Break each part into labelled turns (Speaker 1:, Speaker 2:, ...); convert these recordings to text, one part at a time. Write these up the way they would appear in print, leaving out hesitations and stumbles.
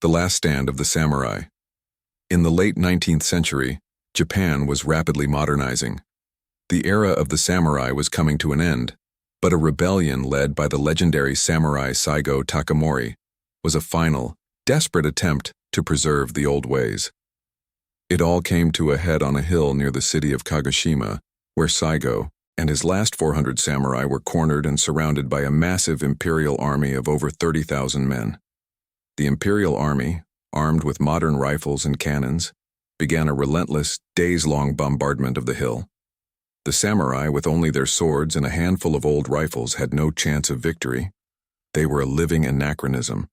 Speaker 1: The Last Stand of the Samurai. In the late 19th century, Japan was rapidly modernizing. The era of the samurai was coming to an end, but a rebellion led by the legendary samurai Saigō Takamori was a final, desperate attempt to preserve the old ways. It all came to a head on a hill near the city of Kagoshima, where Saigō and his last 400 samurai were cornered and surrounded by a massive imperial army of over 30,000 men. The imperial army, armed with modern rifles and cannons, began a relentless, days-long bombardment of the hill. The samurai, with only their swords and a handful of old rifles, had no chance of victory. They were a living anachronism,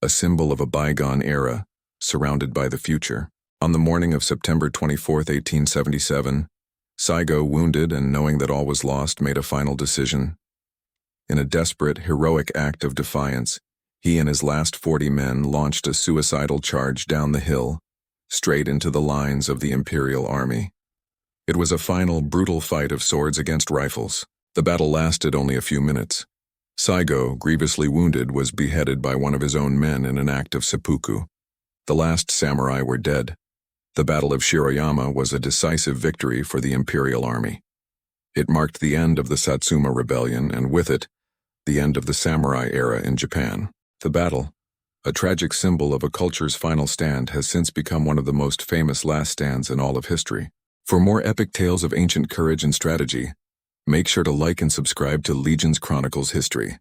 Speaker 1: a symbol of a bygone era, surrounded by the future. On the morning of September 24, 1877, Saigō, wounded and knowing that all was lost, made a final decision. In a desperate, heroic act of defiance, he and his last 40 men launched a suicidal charge down the hill, straight into the lines of the imperial army. It was a final, brutal fight of swords against rifles. The battle lasted only a few minutes. Saigō, grievously wounded, was beheaded by one of his own men in an act of seppuku. The last samurai were dead. The Battle of Shiroyama was a decisive victory for the imperial army. It marked the end of the Satsuma Rebellion and, with it, the end of the samurai era in Japan. The battle, a tragic symbol of a culture's final stand, has since become one of the most famous last stands in all of history. For more epic tales of ancient courage and strategy, make sure to like and subscribe to Legion's Chronicles History.